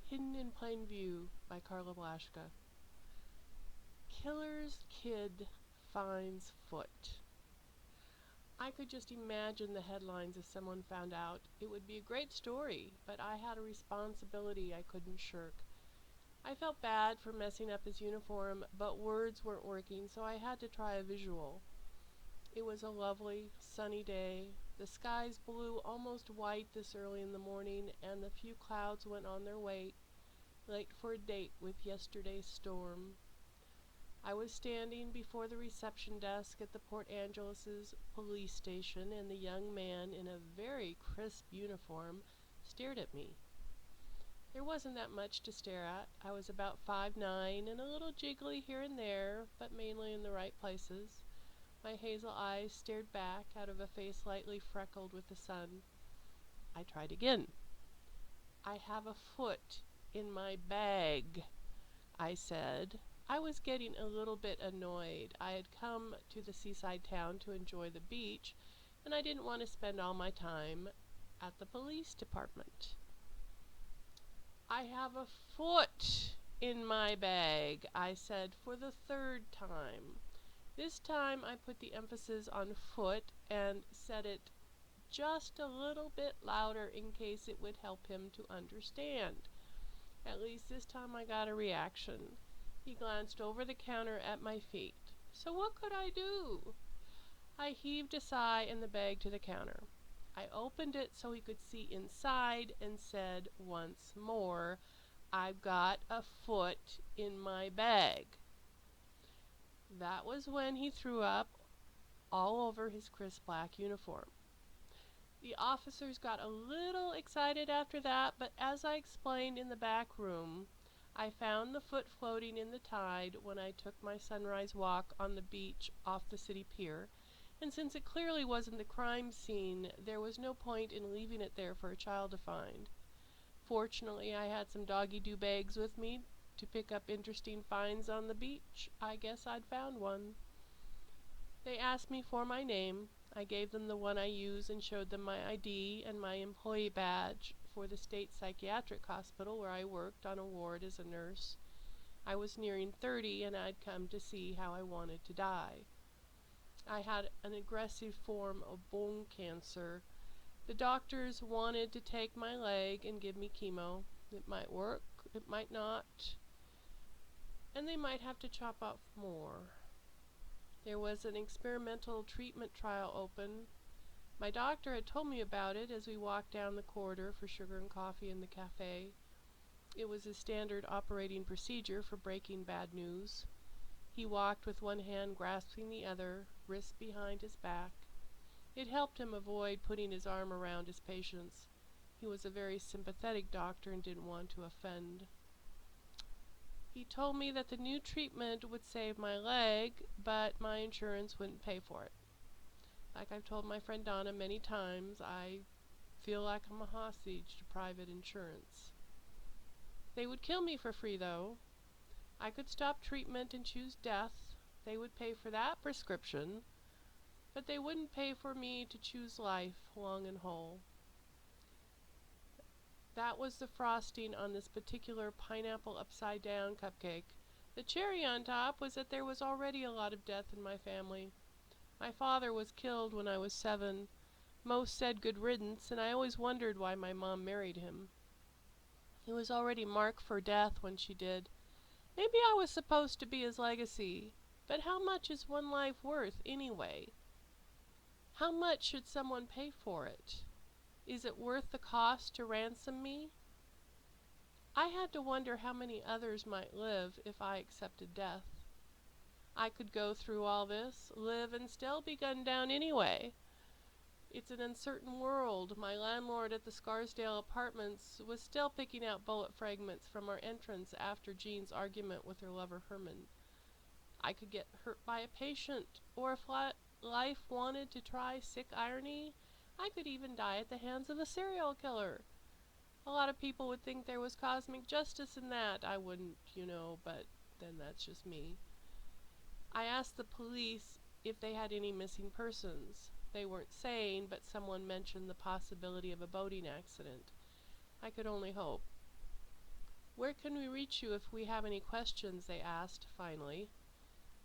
Hidden in Plain View by Carla Blaschka. Killer's kid finds foot. I could just imagine the headlines if someone found out. It would be a great story, but I had a responsibility I couldn't shirk. I felt bad for messing up his uniform, but words weren't working, so I had to try a visual. It was a lovely, sunny day. The skies blew almost white this early in the morning, and the few clouds went on their way, late for a date with yesterday's storm. I was standing before the reception desk at the Port Angeles police station, and the young man in a very crisp uniform stared at me. There wasn't that much to stare at. I was about 5'9" and a little jiggly here and there, but mainly in the right places. My hazel eyes stared back out of a face lightly freckled with the sun. I tried again. "I have a foot in my bag," I said. I was getting a little bit annoyed. I had come to the seaside town to enjoy the beach, and I didn't want to spend all my time at the police department. "I have a foot in my bag," I said for the third time. This time I put the emphasis on foot and said it just a little bit louder in case it would help him to understand. At least this time I got a reaction. He glanced over the counter at my feet. So what could I do? I heaved a sigh and the bag to the counter. I opened it so he could see inside and said once more, "I've got a foot in my bag." That was when he threw up all over his crisp black uniform. The officers got a little excited after that, but as I explained in the back room, I found the foot floating in the tide when I took my sunrise walk on the beach off the city pier, and since it clearly wasn't the crime scene, there was no point in leaving it there for a child to find. Fortunately, I had some doggy-do bags with me to pick up interesting finds on the beach. I guess I'd found one. They asked me for my name. I gave them the one I use and showed them my ID and my employee badge for the state psychiatric hospital where I worked on a ward as a nurse. I was nearing 30 and I'd come to see how I wanted to die. I had an aggressive form of bone cancer. The doctors wanted to take my leg and give me chemo. It might work, it might not, and they might have to chop off more. There was an experimental treatment trial open. My doctor had told me about it as we walked down the corridor for sugar and coffee in the cafe. It was a standard operating procedure for breaking bad news. He walked with one hand grasping the other, wrists behind his back. It helped him avoid putting his arm around his patients. He was a very sympathetic doctor and didn't want to offend. He told me that the new treatment would save my leg, but my insurance wouldn't pay for it. Like I've told my friend Donna many times, I feel like I'm a hostage to private insurance. They would kill me for free, though. I could stop treatment and choose death. They would pay for that prescription, but they wouldn't pay for me to choose life, long and whole. That was the frosting on this particular pineapple upside-down cupcake. The cherry on top was that there was already a lot of death in my family. My father was killed when I was 7. Most said good riddance, and I always wondered why my mom married him. He was already marked for death when she did. Maybe I was supposed to be his legacy, but how much is one life worth anyway? How much should someone pay for it? Is it worth the cost to ransom me? I had to wonder how many others might live if I accepted death. I could go through all this, live, and still be gunned down anyway. It's an uncertain world. My landlord at the Scarsdale Apartments was still picking out bullet fragments from our entrance after Jean's argument with her lover Herman. I could get hurt by a patient, or if life wanted to try sick irony, I could even die at the hands of a serial killer. A lot of people would think there was cosmic justice in that. I wouldn't, but then that's just me. I asked the police if they had any missing persons. They weren't sane, but someone mentioned the possibility of a boating accident. I could only hope. "Where can we reach you if we have any questions?" they asked, finally.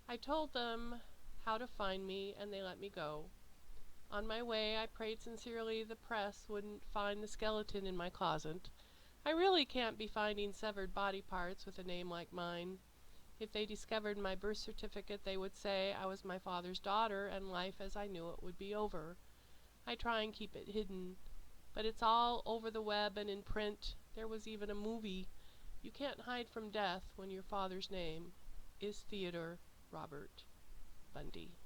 I told them how to find me, and they let me go. On my way, I prayed sincerely the press wouldn't find the skeleton in my closet. I really can't be finding severed body parts with a name like mine. If they discovered my birth certificate, they would say I was my father's daughter, and life as I knew it would be over. I try and keep it hidden, but it's all over the web and in print. There was even a movie. You can't hide from death when your father's name is Theodore Robert Bundy.